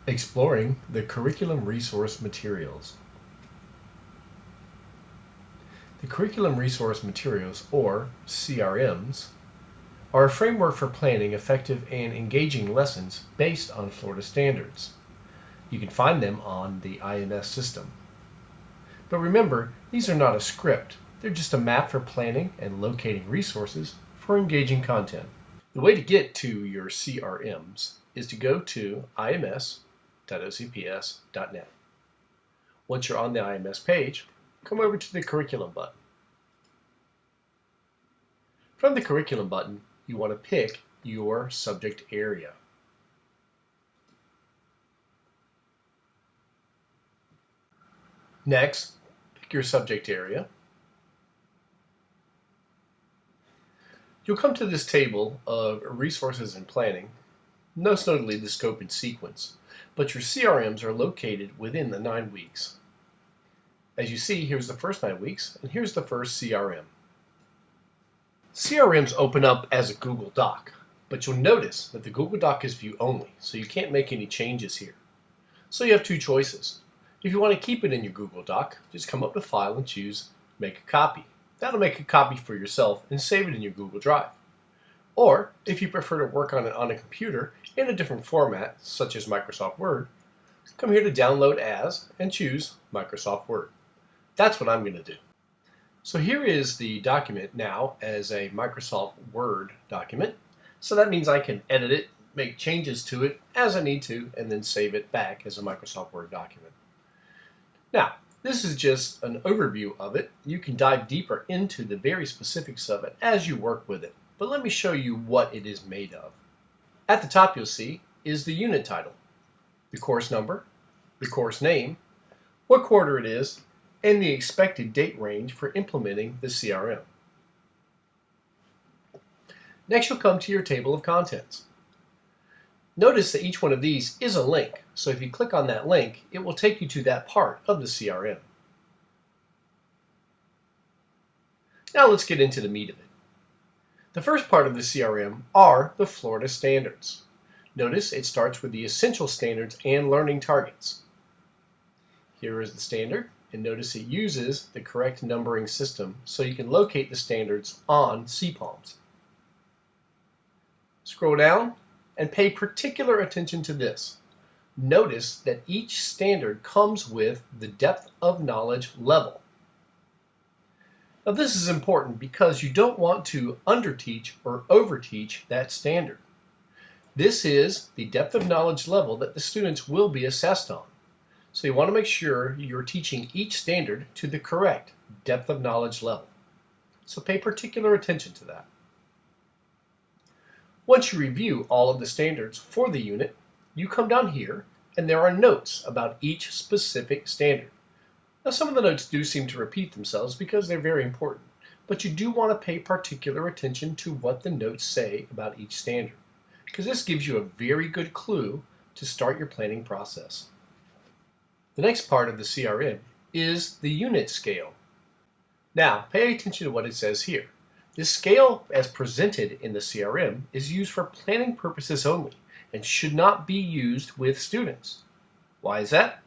Exploring the curriculum resource materials. The curriculum resource materials, or CRMs, are a framework for planning effective and engaging lessons based on Florida standards. You can find them on the IMS system. But remember, these are not a script. They're just a map for planning and locating resources for engaging content. The way to get to your CRMs is to go to ims.ocps.net. Once you're on the IMS page, come over to the Curriculum button. From the Curriculum button, you want to pick your subject area. Next, pick your subject area. You'll come to this table of resources and planning, most notably the scope and sequence, but your CRMs are located within the 9 weeks. As you see, here's the first 9 weeks, and here's the first CRM. CRMs open up as a Google Doc, but you'll notice that the Google Doc is view only, so you can't make any changes here. So you have two choices. If you want to keep it in your Google Doc, just come up to File and choose Make a Copy. That'll make a copy for yourself and save it in your Google Drive. Or, if you prefer to work on it on a computer in a different format, such as Microsoft Word, come here to Download As and choose Microsoft Word. That's what I'm going to do. So here is the document now as a Microsoft Word document. So that means I can edit it, make changes to it as I need to, and then save it back as a Microsoft Word document. Now, this is just an overview of it. You can dive deeper into the very specifics of it as you work with it. But let me show you what it is made of. At the top you'll see is the unit title, the course number, the course name, what quarter it is, and the expected date range for implementing the CRM. Next you'll come to your table of contents. Notice that each one of these is a link, so if you click on that link, it will take you to that part of the CRM. Now let's get into the meat of it. The first part of the CRM are the Florida standards. Notice it starts with the essential standards and learning targets. Here is the standard, and notice it uses the correct numbering system so you can locate the standards on CPALMs. Scroll down and pay particular attention to this. Notice that each standard comes with the depth of knowledge level. Now this is important because you don't want to underteach or overteach that standard. This is the depth of knowledge level that the students will be assessed on. So you want to make sure you're teaching each standard to the correct depth of knowledge level. So pay particular attention to that. Once you review all of the standards for the unit, you come down here and there are notes about each specific standard. Now some of the notes do seem to repeat themselves because they're very important, but you do want to pay particular attention to what the notes say about each standard, because this gives you a very good clue to start your planning process. The next part of the CRM is the unit scale. Now pay attention to what it says here. This scale, as presented in the CRM, is used for planning purposes only and should not be used with students. Why is that?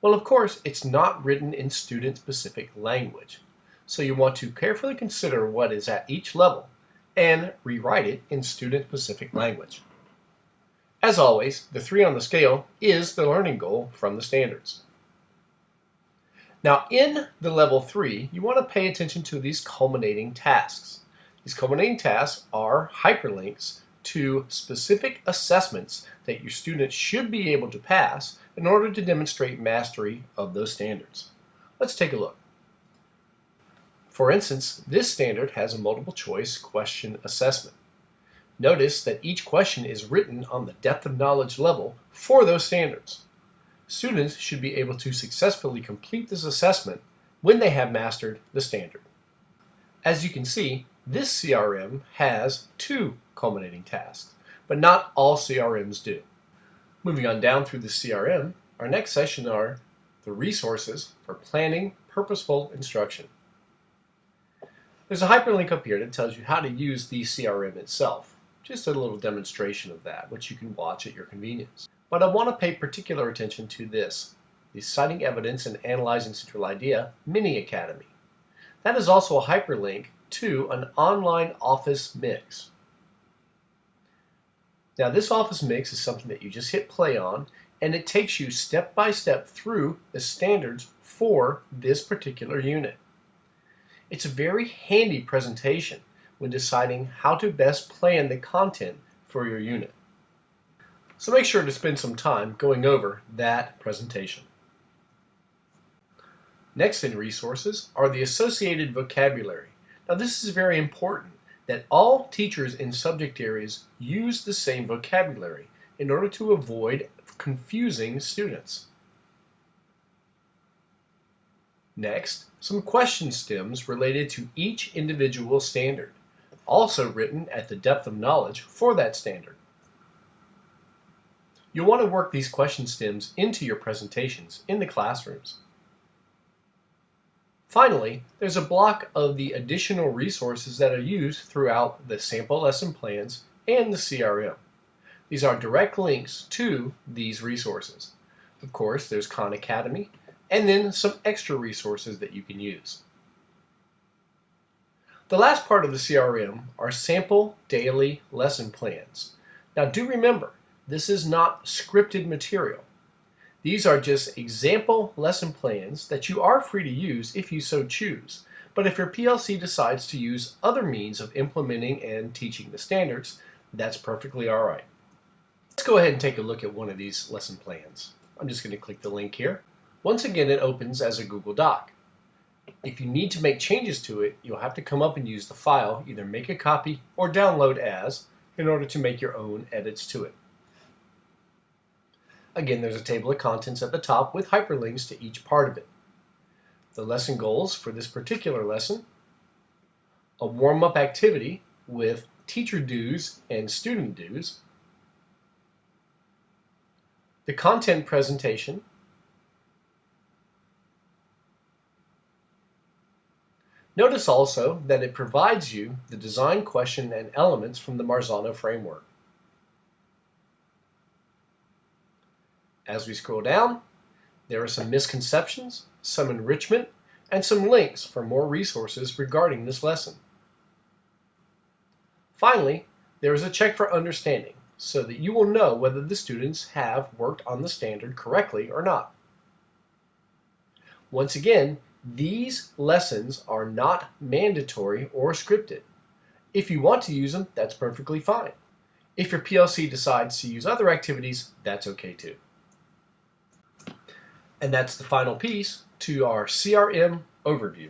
Well, of course, it's not written in student-specific language. So you want to carefully consider what is at each level and rewrite it in student-specific language. As always, the 3 on the scale is the learning goal from the standards. Now, in the level 3, you want to pay attention to these culminating tasks. These culminating tasks are hyperlinks to specific assessments that your students should be able to pass in order to demonstrate mastery of those standards. Let's take a look. For instance, this standard has a multiple choice question assessment. Notice that each question is written on the depth of knowledge level for those standards. Students should be able to successfully complete this assessment when they have mastered the standard. As you can see, this CRM has 2 culminating tasks, but not all CRMs do. Moving on down through the CRM, our next session are the resources for planning purposeful instruction. There's a hyperlink up here that tells you how to use the CRM itself. Just a little demonstration of that, which you can watch at your convenience. but I want to pay particular attention to this, the Citing Evidence and Analyzing Central Idea Mini Academy. That is also a hyperlink to an online office mix. Now this office mix is something that you just hit play on, and it takes you step by step through the standards for this particular unit. It's a very handy presentation when deciding how to best plan the content for your unit. So make sure to spend some time going over that presentation. Next in resources are the associated vocabulary. Now this is very important that all teachers in subject areas use the same vocabulary in order to avoid confusing students. Next, some question stems related to each individual standard, also written at the depth of knowledge for that standard. You'll want to work these question stems into your presentations in the classrooms. Finally, there's a block of the additional resources that are used throughout the sample lesson plans and the CRM. These are direct links to these resources. Of course, there's Khan Academy, and then some extra resources that you can use. The last part of the CRM are sample daily lesson plans. Now do remember, this is not scripted material. These are just example lesson plans that you are free to use if you so choose. But if your PLC decides to use other means of implementing and teaching the standards, that's perfectly all right. Let's go ahead and take a look at one of these lesson plans. I'm just going to click the link here. Once again, it opens as a Google Doc. If you need to make changes to it, you'll have to come up and use the file, either make a copy or download as, in order to make your own edits to it. Again, there's a table of contents at the top with hyperlinks to each part of it. The lesson goals for this particular lesson, a warm-up activity with teacher dues and student dues, the content presentation, notice also that it provides you the design question and elements from the Marzano framework. As we scroll down, there are some misconceptions, some enrichment, and some links for more resources regarding this lesson. Finally, there is a check for understanding, so that you will know whether the students have worked on the standard correctly or not. Once again, these lessons are not mandatory or scripted. If you want to use them, that's perfectly fine. If your PLC decides to use other activities, that's okay too. And that's the final piece to our CRM overview.